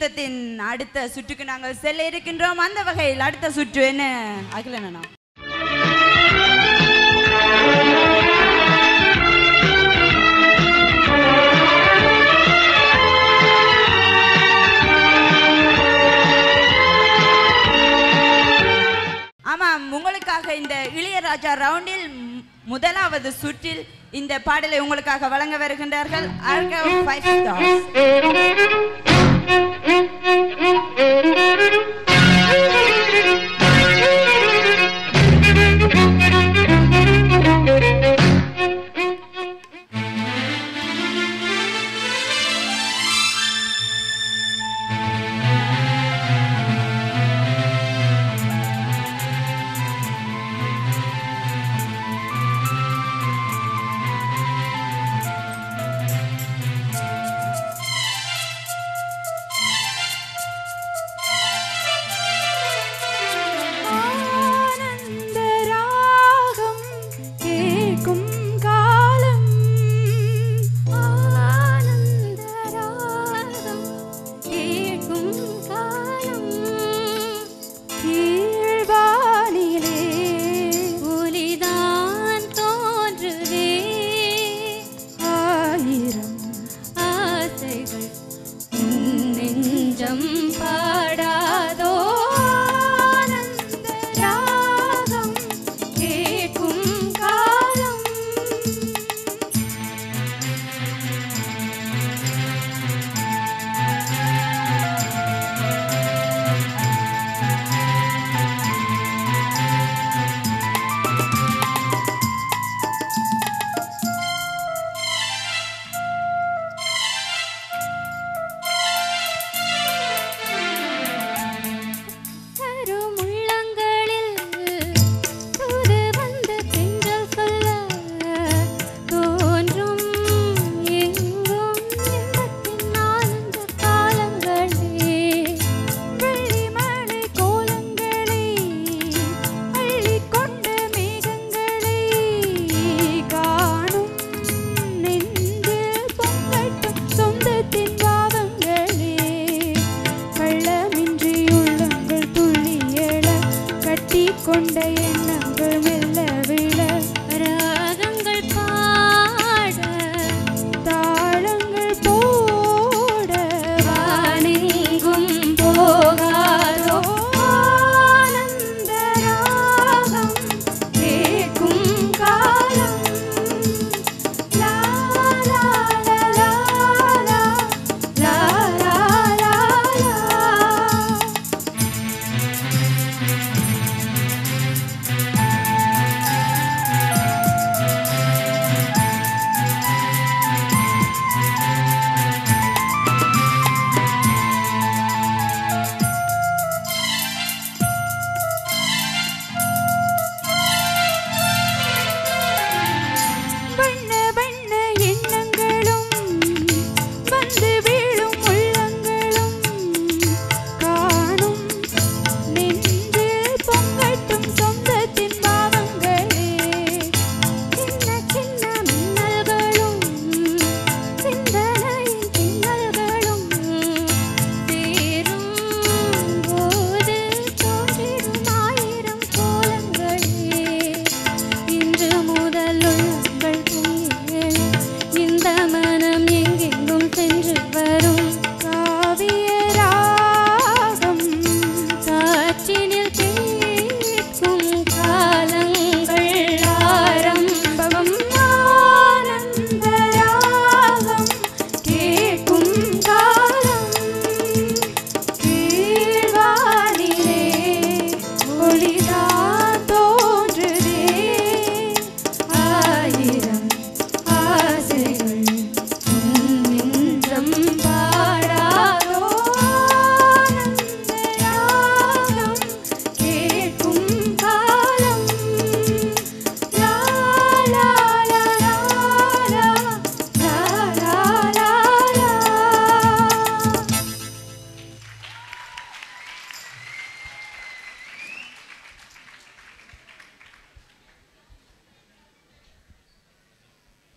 யுத்தத்தின் அடுத்த சுற்றுக்கு நாங்கள் செல்ல இருக்கின்றோம். அந்த வகையில் அடுத்த சுற்று என்ன அகிலனா? ஆமாம், உங்களுக்காக இந்த இளையராஜா ரவுண்டில் முதலாவது சுற்றில் இந்த பாடலை உங்களுக்காக வழங்க வருகின்றார்கள்.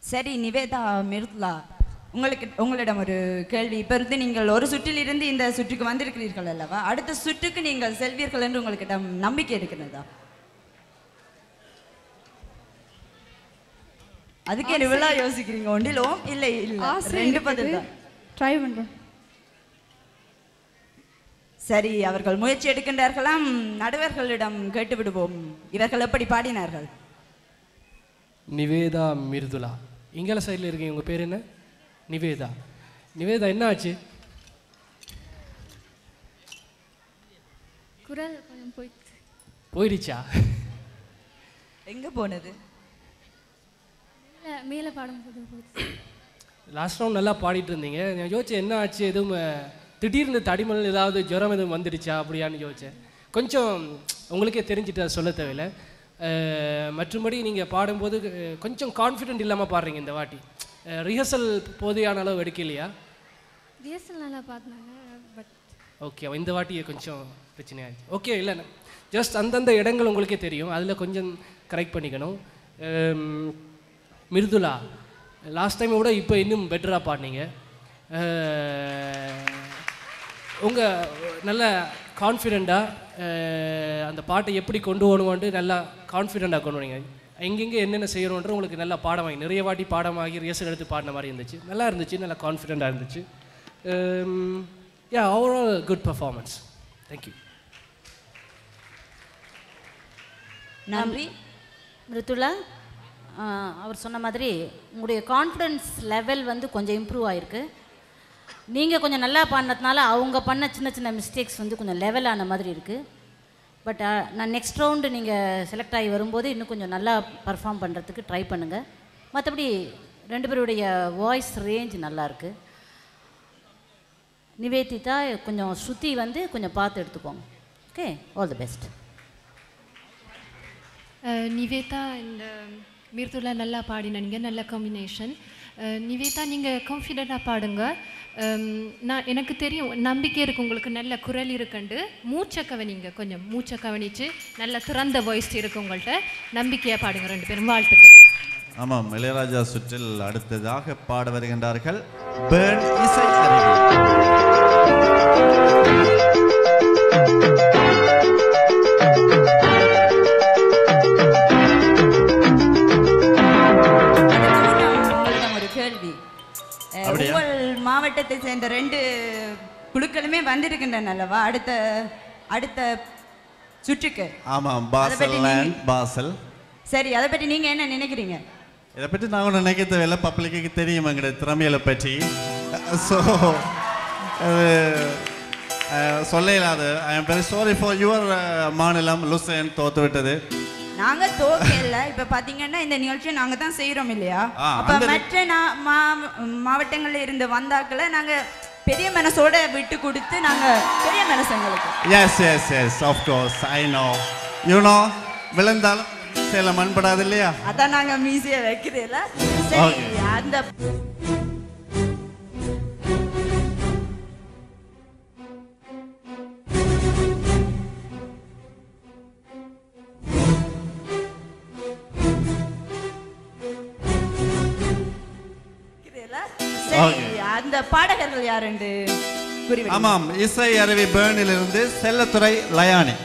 சரி நிவேதா மிருத்லா, உங்களிடம் ஒரு கேள்வி. இப்போ இருந்து நீங்கள் ஒரு சுற்றில் இருந்து இந்த சுற்றுக்கு வந்திருக்கிறீர்கள் அல்லவா? அடுத்த சுற்றுக்கு நீங்கள் செல்வீர்கள் என்று உங்களுக்கு நம்பிக்கை இருக்கிறதா? அதுக்கு எவ்வளோ யோசிக்கிறீங்க? ஒன்றில் ஓம் இல்லை இல்லை, ரெண்டு பதில் தான். ட்ரை பண்ணுறோம். சரி, அவர்கள் முயற்சி எடுக்கின்றார்களாம். நடுவர்களிடம் கேட்டு விடுவோம், இவர்கள் எப்படி பாடினார்கள். நிவேதா மிருதுலா, இங்கே சைடில் இருக்கீங்க. உங்கள் பேர் என்ன? நிவேதா. நிவேதா, என்ன ஆச்சு? குரல் கொஞ்சம் போயிடுச்சா? எங்கே போனது? மேலே பாடும் போது லாஸ்ட் ரவுண்ட் நல்லா பாடிட்டு இருந்தீங்க. நான் யோசிச்சேன் என்ன ஆச்சு, எதுவும் திடீர்னு தடிமல் ஏதாவது ஜுரம் எதுவும் வந்துடுச்சா அப்படியான்னு யோசித்தேன். கொஞ்சம் உங்களுக்கே தெரிஞ்சுட்டு அதை சொல்ல தேவையில்லை. மற்றபடி நீங்கள் பாடும்போது கொஞ்சம் கான்ஃபிடென்ட் இல்லாமல் பாடுறீங்க இந்த வாட்டி. ரிஹர்சல் போதையான அளவு எடுக்கலையா? ரிஹர்சல் நல்லா பார்த்தாங்க, பட் ஓகே, இந்த வாட்டி கொஞ்சம் பிரச்சனையாச்சு. ஓகே, இல்லை ஜஸ்ட் அந்தந்த இடங்கள் உங்களுக்கே தெரியும், அதில் கொஞ்சம் கரெக்ட் பண்ணிக்கணும். மிருதுலா, லாஸ்ட் டைமை விட இப்போ இன்னும் பெட்டராக பாடினீங்க. உங்கள் நல்ல கான்ஃபிடெண்ட்டாக அந்த பாட்டை எப்படி கொண்டு போகணுமான்ட்டு நல்லா கான்ஃபிடெண்ட்டாக கொண்டு வரீங்க. எங்கெங்கே என்னென்ன செய்யணுன்ற உங்களுக்கு நல்லா பாடமாகி நிறைய வாட்டி பாடமாகி ரிஹர்சல் எடுத்து பாடின மாதிரி இருந்துச்சு. நல்லா இருந்துச்சு, நல்லா கான்ஃபிடெண்ட்டாக இருந்துச்சு. Overall good performance. தேங்க்யூ. நன்றி. மிருதுலா, அவர் சொன்ன மாதிரி உங்களுடைய கான்ஃபிடென்ஸ் லெவல் வந்து கொஞ்சம் இம்ப்ரூவ் ஆகிருக்கு. நீங்கள் கொஞ்சம் நல்லா பாடினதுனால அவங்க பண்ண சின்ன சின்ன மிஸ்டேக்ஸ் வந்து கொஞ்சம் லெவல் ஆன மாதிரி இருக்குது. பட் நான் நெக்ஸ்ட் ரவுண்டு நீங்கள் செலக்ட் ஆகி வரும்போது இன்னும் கொஞ்சம் நல்லா பர்ஃபார்ம் பண்ணுறதுக்கு ட்ரை பண்ணுங்கள். மற்றபடி ரெண்டு பேருடைய வாய்ஸ் ரேஞ்ச் நல்லாயிருக்கு. நிவேதிதா, கொஞ்சம் ஸ்ருதி வந்து கொஞ்சம் பார்த்து எடுத்துக்கோங்க. Okay, all the best. Nivetha இந்த மிருதுலா நல்லா பாடினீங்க, நல்ல காம்பினேஷன். நிவேதா, நீங்கள் கான்ஃபிடெண்ட்டாக பாடுங்க. நான் எனக்கு தெரியும், நம்பிக்கை இருக்குது உங்களுக்கு, நல்ல குரல் இருக்குண்டு. மூச்சை கவனிங்க, கொஞ்சம் மூச்சை கவனித்து நல்ல திறந்த வாய்ஸ் இருக்குது உங்கள்கிட்ட. நம்பிக்கையாக பாடுங்க ரெண்டு பேரும். வாழ்த்துக்கள். ஆமாம், இளையராஜா சுற்றில் அடுத்ததாக பாட வருகின்றார்கள் பேர்ன் இசை அருவி. உங்கள் மாவட்டத்தை சேர்ந்த 2 குழுக்களுமே வந்திருக்கின்றன அல்லவா அடுத்த சுற்றுக்கு? ஆமாம், பாசல் அண்ட் பாசல். சரி, அதை பற்றி நீங்க என்ன நினைக்கிறீங்க? இதை பற்றி நான் ஒன்று நினைக்க தேவையில்லை, பப்ளிக்கு தெரியும் எங்களுடைய திறமைகளை பற்றி. ஸோ சொல்ல இல்லாது. I am very sorry for your மாநிலம் லுசேன் தோத்து விட்டது. நாங்க தோக்கல. இப்ப பாத்தீங்கன்னா இந்த நிகழ்ச்சியை நாங்க தான் செய்யறோம் இல்லையா? அப்ப மற்ற மாவட்டங்கள்ல இருந்து வந்தாக்களை நாங்க பெரிய மனசோட விட்டு கொடுத்து நாங்க பெரிய மனசங்களுக்கு. Yes yes yes, of course, I know, you know. விழுந்தாலும் சில மண்படாது இல்லையா? அதான் நாங்க மீசிய வைக்கிறேல. சரி, அந்த அந்த பாடகர்கள் யார் என்று குறிப்பிடுங்க. ஆமாம், இசை அருவி பேர்னிலிருந்து செல்லத்துறை லயானி.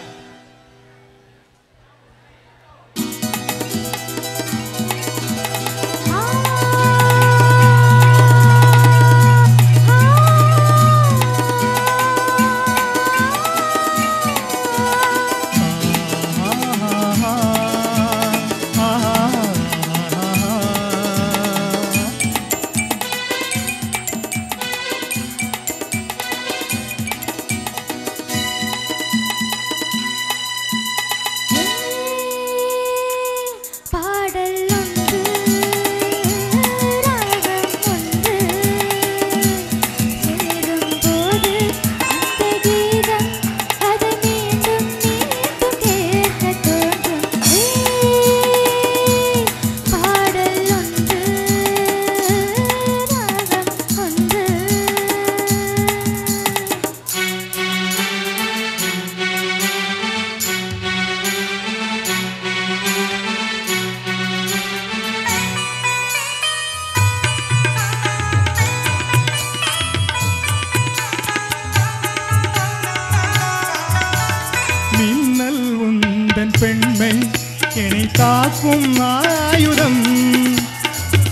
தாக்கும் ஆயுதம்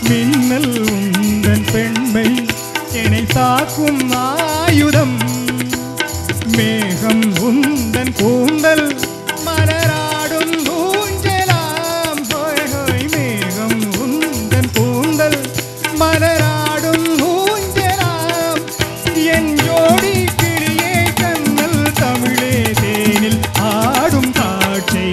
மின்னல் உந்தன் பெண்மை என்னை தாக்கும் ஆயுதம் மேகம் உந்தன் கூந்தல் மலராடும் ஊஞ்சலாம் ஹோய் ஹோய் மேகம் உந்தன் கூந்தல் மலராடும் ஊஞ்சலாம் என் ஜோடி கிளியே கண்ணல் தமிழே தேனில் ஆடும் காட்சை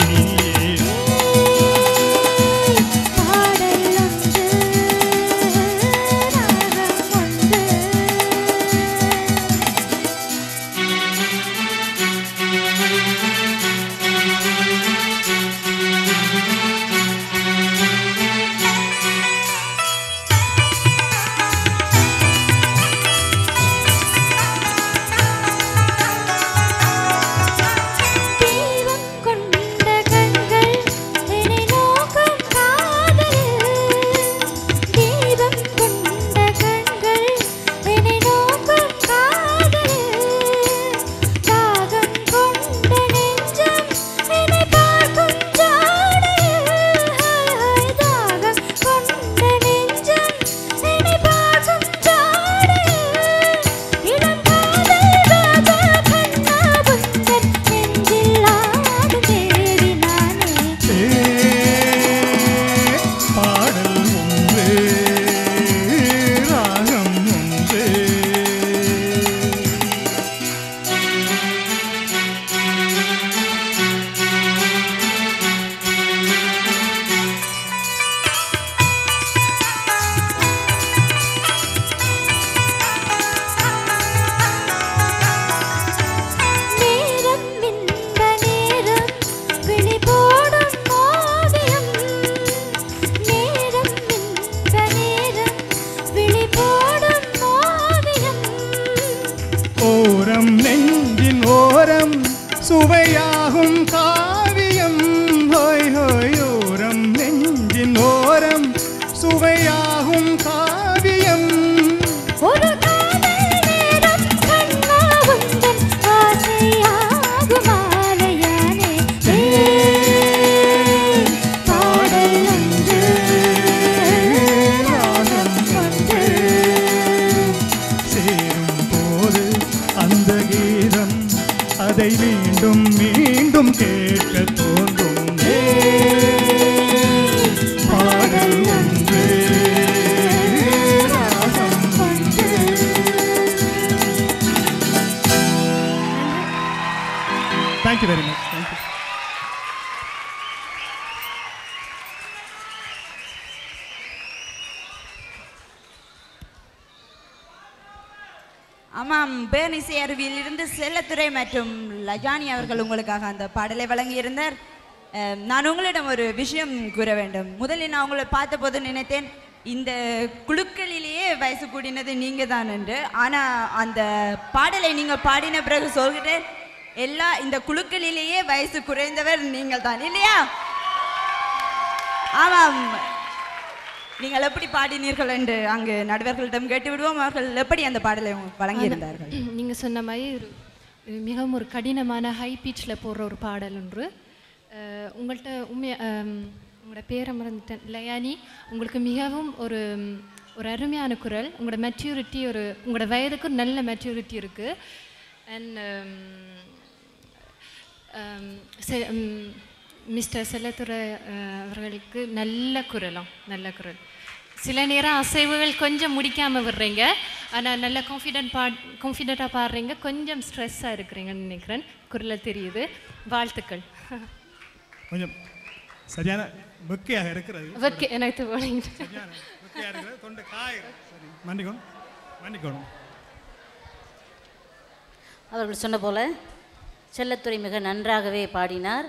சுவையாகும் காவியம் ஹோய் ஹோய் ஓரம் நெஞ்சின் ஓரம் சுவையாகும் காவியம் ஒரு காதல் நேரம் கண்ணா உந்தன் ஆசையாகும் ஆலயானே பாடல் ஒன்று ராகம் ஒன்று சேரும் போது அந்த கீதம் அதை மீண்டும் மீண்டும் கேட்க தோன்றும் பாடல் ஒன்று ராகம் ஒன்று. Thank you very much. Thank you. ஆமாம், பேர்னிசை அருவியிலிருந்து செல்லத்துறை மற்றும் லஜானி அவர்கள் உங்களுக்காக அந்த பாடலை வழங்கியிருந்தார். நான் உங்களிடம் ஒரு விஷயம் கூற வேண்டும். முதலில் நான் உங்களை பார்த்தபோது நினைத்தேன் இந்த குழுக்களிலேயே வயசு கூடினது நீங்க தான் என்று. ஆனால் அந்த பாடலை நீங்கள் பாடின பிறகு சொல்கிறேன், எல்லா இந்த குழுக்களிலேயே வயசு குறைந்தவர் நீங்கள் தான், இல்லையா? ஆமாம், நீங்கள் எப்படி பாடினீர்கள் என்று அங்கு நடுவர்களிடம் கேட்டு விடுவோம். அவர்கள் எப்படி அந்த பாடலை வழங்கியிருந்தார்கள்? நீங்கள் சொன்ன மாதிரி மிகவும் ஒரு கடினமான ஹை பீச்சில் போடுற ஒரு பாடல் ஒன்று. உங்கள்கிட்ட உங்களோட பேரை மறந்துட்டேன், லயானி. உங்களுக்கு மிகவும் ஒரு ஒரு அருமையான குரல். உங்களோட மெச்சூரிட்டி, உங்களோட வயதுக்கு நல்ல மெச்சூரிட்டி இருக்குது. அண்ட் மிஸ்டர் செல்லத்துறை அவர்களுக்கு நல்ல குரல். சில நேரம் அசைவுகள் கொஞ்சம் முடிக்காமல் விடுறீங்க, ஆனால் நல்ல கான்ஃபிடென்ட்டாக பாடுறீங்க. கொஞ்சம் ஸ்ட்ரெஸ்ஸாக இருக்கிறீங்கன்னு நினைக்கிறேன், குரலை தெரியுது. வாழ்த்துக்கள். கொஞ்சம் சரியான வெக்கையாக இருக்கிறது. வெக்கை எனக்கு சரியான வெக்கையாக இருக்கிறது, தொண்டை காய். சரி, மன்னிக்கணும். அவர்கள் சொன்ன போல செல்லத்துறை மிக நன்றாகவே பாடினார்.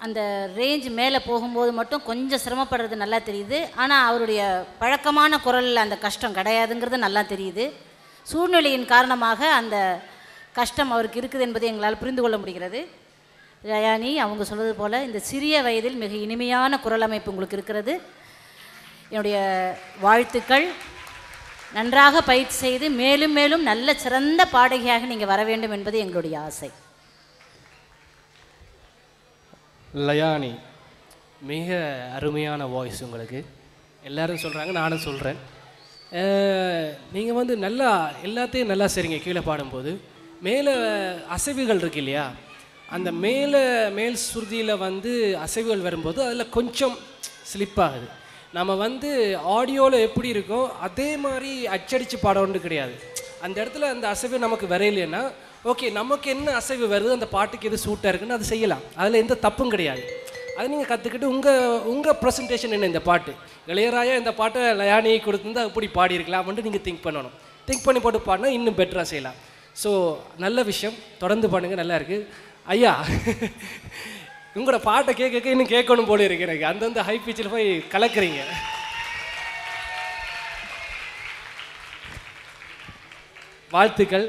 அந்த ரேஞ்ச் மேலே போகும்போது மட்டும் கொஞ்சம் சிரமப்படுறது நல்லா தெரியுது. ஆனால் அவருடைய பழக்கமான குரலில் அந்த கஷ்டம் கிடையாதுங்கிறது நல்லா தெரியுது. சூழ்நிலையின் காரணமாக அந்த கஷ்டம் அவருக்கு இருக்குது என்பதை எங்களால் புரிந்து கொள்ள முடிகிறது. லயானி அவங்க சொல்வது போல் இந்த சிறிய வயதில் மிக இனிமையான குரல் அமைப்பு உங்களுக்கு இருக்கிறது. என்னுடைய வாழ்த்துக்கள். நன்றாக பயிற்சி செய்து மேலும் மேலும் நல்ல சிறந்த பாடகியாக நீங்கள் வர வேண்டும் என்பது எங்களுடைய ஆசை. லயானி மிக அருமையான வாய்ஸ் உங்களுக்கு. எல்லாரும் சொல்கிறாங்க, நானும் சொல்கிறேன். நீங்கள் வந்து நல்லா எல்லாத்தையும் நல்லா சரிங்க. கீழே பாடும்போது மேலே அசைவுகள் இருக்கு இல்லையா, அந்த மேல் சுருதியில் வந்து அசைவுகள் வரும்போது அதில் கொஞ்சம் ஸ்லிப் ஆகுது. நம்ம வந்து ஆடியோவில் எப்படி இருக்கோ அதே மாதிரி அச்சடித்து பாட ஒன்று கிடையாது. அந்த இடத்துல அந்த அசைவு நமக்கு வரையிலைன்னா ஓகே, நமக்கு என்ன அசைவு வருது, அந்த பாட்டுக்கு எது சூட்டாக இருக்குன்னு அது செய்யலாம். அதில் எந்த தப்பும் கிடையாது. அதை நீங்கள் கற்றுக்கிட்டு உங்கள் ப்ரெசன்டேஷன் என்ன, இந்த பாட்டு இளையராஜா இந்த பாட்டை லயானி கொடுத்துருந்தா அப்படி பாடியிருக்கலாம்னு நீங்கள் திங்க் பண்ணணும். திங்க் பண்ணி போட்டு பாடினா இன்னும் பெட்டராக செய்யலாம். ஸோ நல்ல விஷயம், தொடர்ந்து பண்ணுங்கள், நல்லா இருக்குது. ஐயா, உங்களோட பாட்டை கேட்க இன்னும் கேட்கணும் போல இருக்கு எனக்கு. அந்தந்த ஹை பிச்சில் போய் கலக்குறீங்க. வாழ்த்துக்கள்.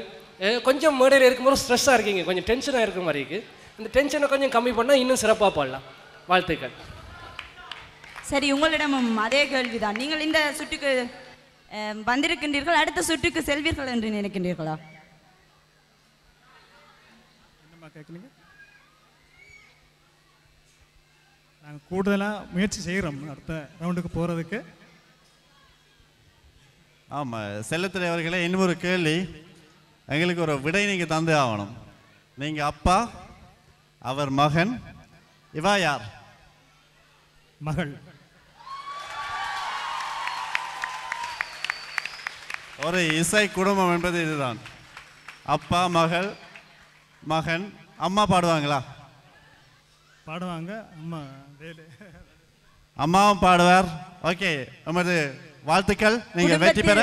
கொஞ்சம் மேடையில் இருக்கும்போது ஸ்ட்ரெஸ்ஸாக இருக்கீங்க, கொஞ்சம் டென்ஷனாக இருக்கிற மாதிரி இருக்குது. அந்த டென்ஷனை கொஞ்சம் கம்மி பண்ணால் இன்னும் சிறப்பாக பாடலாம். வாழ்த்துக்கள். சரி, உங்களிடமும் அதே கேள்விதான். நீங்கள் இந்த சுற்றுக்கு வந்திருக்கின்றீர்கள், அடுத்த சுற்றுக்கு செல்வீர்கள் என்று நினைக்கின்றீர்களா? என்னம்மா கேட்குறீங்க? நாங்கள் கூடுதலாக முயற்சி செய்கிறோம் அடுத்த ரவுண்டுக்கு போகிறதுக்கு. ஆமாம், செல்லத்துறை அவர்களே, இன்னொரு கேள்வி. எங்களுக்கு ஒரு விடை நீங்கள் தந்தே ஆகணும். நீங்கள் அப்பா, அவர் மகன், இவா யார்? மகள். ஒரு இசை குடும்பம் என்பது இதுதான். அப்பா, மகள், மகன். அம்மா பாடுவாங்களா? பாடுவாங்க. அம்மா அம்மாவும் பாடுவார். ஓகே, நமது வாழ்த்துக்கள். நீங்கள் வெற்றி பெற.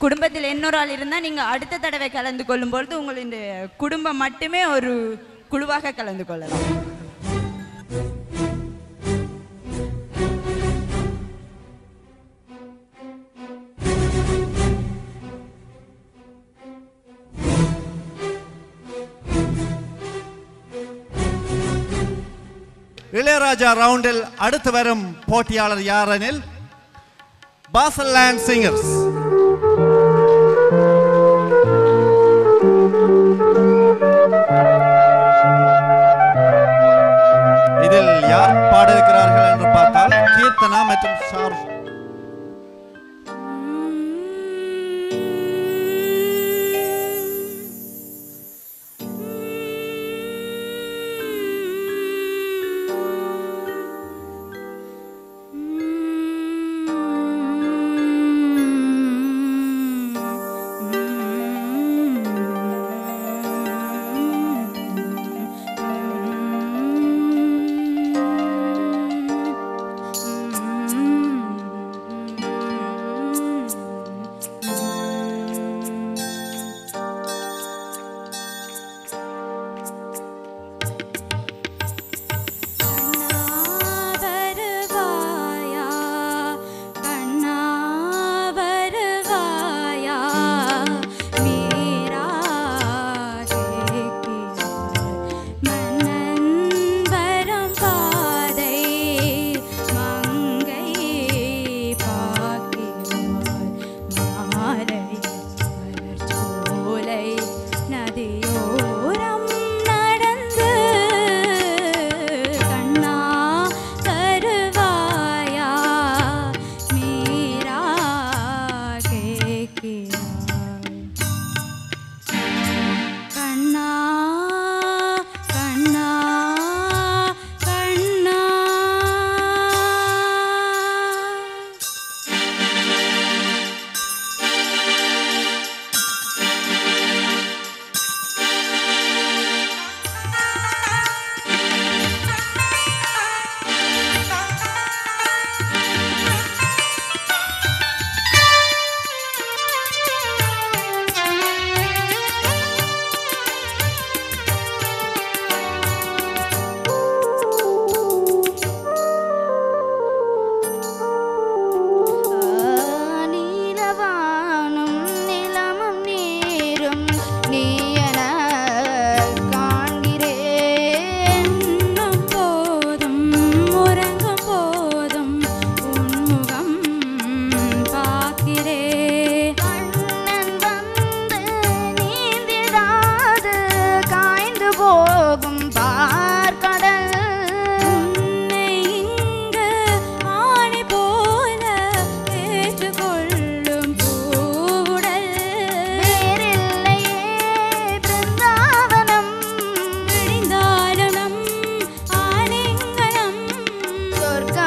குடும்பத்தில் இன்னொரு ஆள் இருந்தால் நீங்கள் அடுத்த தடவை கலந்து கொள்ளும் பொழுது உங்களுடைய குடும்பம் மட்டுமே ஒரு குழுவாக கலந்து கொள்ளலாம். இளையராஜா ரவுண்டில் அடுத்து வரும் போட்டியாளர் யாரெனில் பாசல்லேண்ட் சிங்கர்ஸ். இதில் யார் பாட இருக்கிறார்கள் என்று பார்த்தால் கீர்த்தனா மற்றும் ஷாருக்.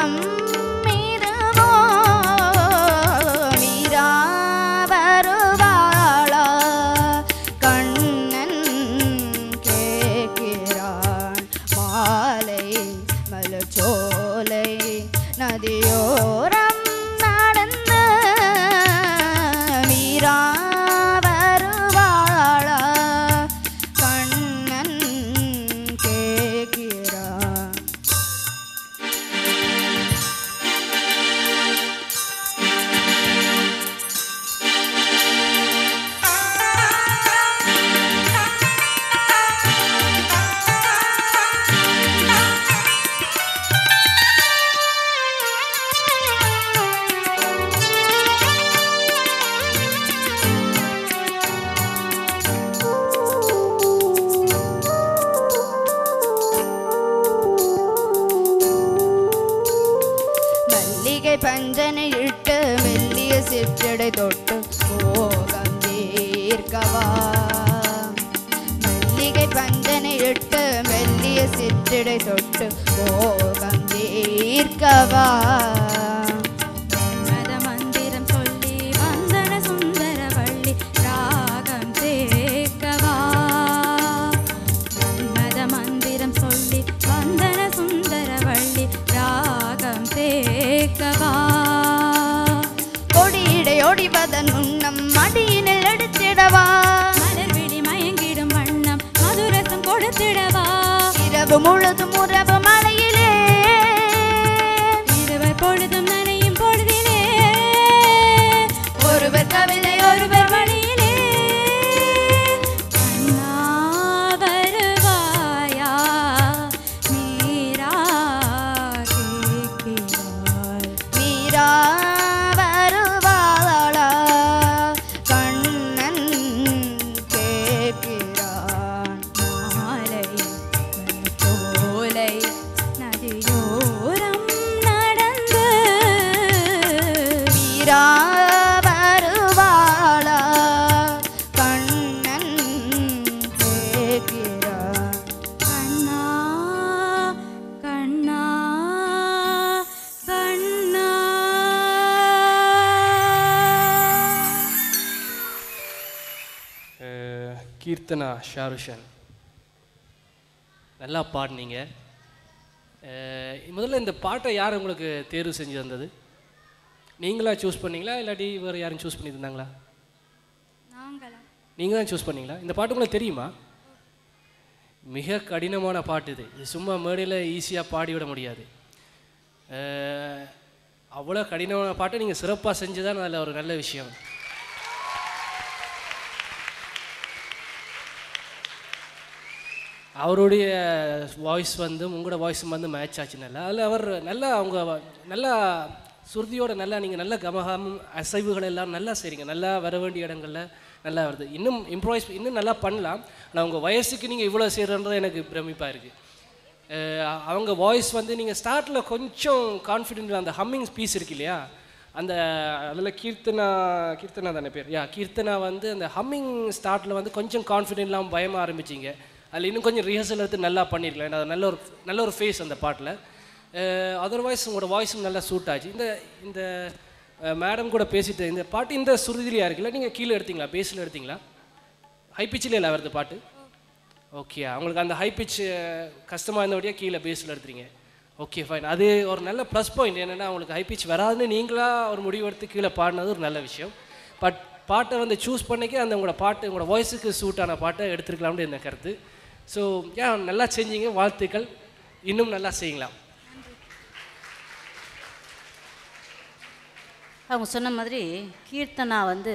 நெஞ்சோரம் மீதுவோ மீரா வருவாளா கண்ணன் கேட்கிறான் மாலை மலச்சோலை நதியோரம் நடந்து மீரா வருவாளா கண்ணன் கேட்கிறான். மல்லிகை பஞ்சனை இட்டு மெல்லிய சிற்றடை தொட்டு போகம் தீர்க்கவா மல்லிகை பஞ்சனை இட்டு மெல்லிய சிற்றடை தொட்டு போகம் தீர்க்கவா மத மந்திரம் சொல்லி வந்தன சுந்தரவள்ளி ராகம் தேக்கவா மத மந்திரம் சொல்லி வந்தன சுந்தரவள்ளி ராகம் தேக்கவா கொடியிடையோடி பதன் உண்ணம் மடியினில் எடுத்திடவா மலர் விழி மயங்கிடும் வண்ணம் மதுரசம் கொடுத்திடவா இரவு முழுதும் உறவு மலையிலே இருவர் பொழுதும் நனையும் பொழுதிலே ஒருவர் கவிதை ஒருவர் வழியிலே கண்ணா வருவாயா மீரா கேட்கிறாள் மீரா வருவாளா கண்ணன் கேட்கிறான் மாலை மலச்சோலை நதியோரம் நடந்து மீரா வருவாளா கண்ணன் கேட்கிறான். கண்ணா கண்ணா கண்ணா. கீர்த்தனா ஷாருஷன் நல்லா பாடினீங்க. முதல்ல இந்த பாட்டை யார் உங்களுக்கு தேர்வு செஞ்சு தந்தது? நீங்களா சூஸ் பண்ணீங்களா இல்லாட்டி வேறு யாரும் சூஸ் பண்ணி தந்தாங்களா? நீங்கள் தான் சூஸ் பண்ணீங்களா? இந்த பாட்டு உங்களுக்கு தெரியுமா? மிக கடினமான பாட்டு இது. இது சும்மா மேடையில் ஈஸியாக பாடிவிட முடியாது. அவ்வளோ கடினமான பாட்டை நீங்கள் சிறப்பாக செஞ்சு தான் அதில் ஒரு நல்ல விஷயம். அவருடைய வாய்ஸ் வந்து உங்களோட வாய்ஸும் வந்து மேட்ச் ஆச்சு நல்லா. அதில் அவர் நல்லா அவங்க நல்லா சுருதியோட நல்லா நீங்கள் நல்ல கமகம் அசைவுகள் எல்லாம் நல்லா செய்கிறீங்க. நல்லா வர வேண்டிய இடங்களில் நல்லா வருது. இன்னும் இம்ப்ரூவைஸ் இன்னும் நல்லா பண்ணலாம். ஆனால் உங்கள் வயசுக்கு நீங்கள் இவ்வளோ செய்கிறன்றது எனக்கு பிரமிப்பாக இருக்குது. அவங்க வாய்ஸ் வந்து நீங்கள் ஸ்டார்ட்டில் கொஞ்சம் கான்ஃபிடென்ட் அந்த ஹம்மிங் பீஸ் இருக்கு இல்லையா, அந்த அதில் கீர்த்தனா தானே பேர் கீர்த்தனா வந்து அந்த ஹம்மிங் ஸ்டார்ட்டில் வந்து கொஞ்சம் கான்ஃபிடென்ட் இல்லாமல் பயமாக ஆரம்பிச்சிங்க. அதில் இன்னும் கொஞ்சம் ரிஹர்சல் எடுத்து நல்லா பண்ணியிருக்கலாம். ஏன்னா அது நல்ல ஒரு ஃபேஸ் அந்த பாட்டில். அதர்வைஸ் உங்களோட வாய்ஸும் நல்லா சூட் ஆச்சு. இந்த மேடம் கூட பேசிட்டு இந்த பாட்டு இந்த சுருதிலையாக இருக்குல்ல, நீங்கள் கீழே எடுத்தீங்களா, பேஸில் எடுத்தீங்களா? ஹை பிச்சில் இல்லை வருது பாட்டு. ஓகே, அவங்களுக்கு அந்த ஹை பிச் கஷ்டமாக இருந்தபடியாக கீழே பேஸில் எடுத்துறீங்க. Okay fine. அது ஒரு நல்ல ப்ளஸ் பாயிண்ட். என்னென்னா அவங்களுக்கு ஹை பிச் வராதுன்னு நீங்களாக ஒரு முடிவு எடுத்து கீழே பாடினது ஒரு நல்ல விஷயம். பட் பாட்டை வந்து சூஸ் பண்ணிக்க அந்த உங்களோட பாட்டு உங்களோட வாய்ஸுக்கு சூட்டான பாட்டை எடுத்துருக்கலாம்னு என்ன கருத்து. ஸோ நல்லா செஞ்சீங்க, வாழ்த்துக்கள். இன்னும் நல்லா செய்யலாம். அவங்க சொன்ன மாதிரி கீர்த்தனா வந்து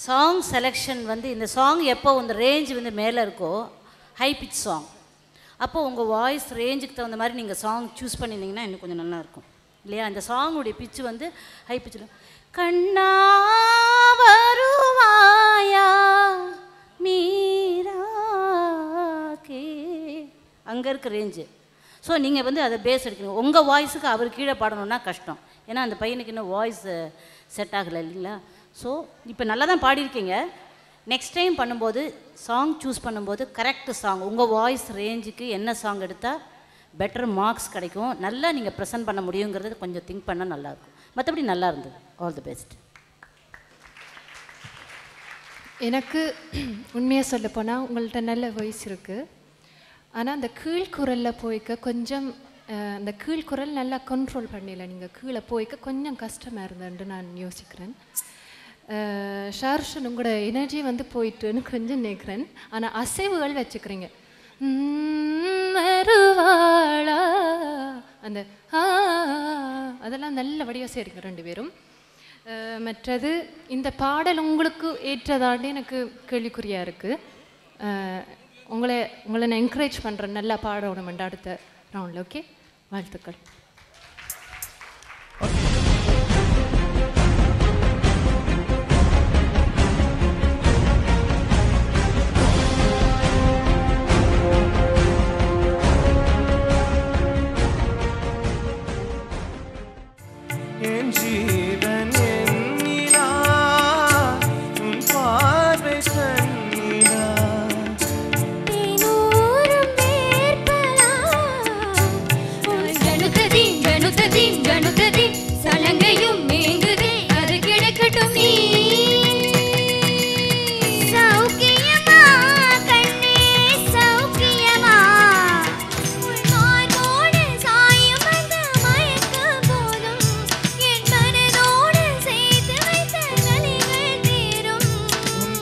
சாங் செலெக்ஷன் வந்து இந்த சாங் எப்போ இந்த ரேஞ்ச் வந்து மேலே இருக்கோ ஹை பிச் சாங், அப்போது உங்கள் வாய்ஸ் ரேஞ்சுக்கு தகுந்த மாதிரி நீங்கள் சாங் சூஸ் பண்ணியிருந்தீங்கன்னா இன்னும் கொஞ்சம் நல்லாயிருக்கும் இல்லையா? இந்த சாங்குடைய பிச்சு வந்து ஹை பிச்சில் கண்ணா வருவாயா மீரா கே அங்கே இருக்க ரேஞ்சு. ஸோ நீங்கள் வந்து அதை பேஸ் எடுக்கணும். உங்கள் வாய்ஸுக்கு அவர் கீழே பாடணுன்னா கஷ்டம். ஏன்னா அந்த பையனுக்கு இன்னும் வாய்ஸ் செட் ஆகலை இல்லைங்களா? ஸோ இப்போ நல்லா தான் பாடியிருக்கீங்க. நெக்ஸ்ட் டைம் பண்ணும்போது சாங் சூஸ் பண்ணும்போது கரெக்டு சாங் உங்கள் வாய்ஸ் ரேஞ்சுக்கு என்ன சாங் எடுத்தால் பெட்டர் மார்க்ஸ் கிடைக்கும், நல்லா நீங்கள் ப்ரெசென்ட் பண்ண முடியுங்கிறது கொஞ்சம் திங்க் பண்ணால் நல்லாயிருக்கும். மற்றபடி நல்லா இருந்தது. All the best. எனக்கு உண்மையாக சொல்ல போனால் உங்கள்கிட்ட நல்ல வாய்ஸ் இருக்குது. ஆனால் அந்த கீழ்குரலில் போய்க்க கொஞ்சம் அந்த கீழ்குரல் நல்லா கண்ட்ரோல் பண்ணல. நீங்கள் கீழே போய்க்க கொஞ்சம் கஷ்டமாக இருந்தேன்ட்டு நான் யோசிக்கிறேன். ஷாருஷன் உங்களோட எனர்ஜி வந்து போயிட்டுன்னு கொஞ்சம் நினைக்கிறேன். ஆனால் அசைவுகள் வச்சுக்கிறீங்க. மறுவாளா அந்த அதெல்லாம் நல்லபடியாக சரிங்க 2 பேரும். மற்றது இந்த பாடல் உங்களுக்கு ஏற்றதாண்டு எனக்கு கேள்விக்குறியாக இருக்குது. உங்களை நான் என்கரேஜ் பண்ணுறேன், நல்லா பாடணும் அடுத்த ரவுண்டில். ஓகே, வாழ்த்துக்கள்.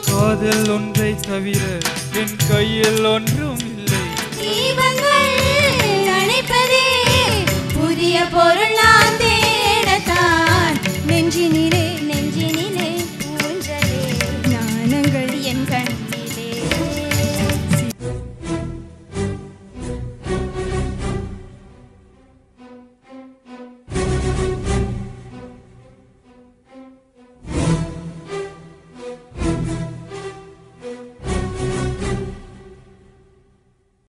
காதல் ஒன்றை தவிர என் கையில் ஒன்றும் இல்லை. தீபங்கள் அணைப்பதே புதிய பொருள் நான் தேடத்தான் நெஞ்சினிலே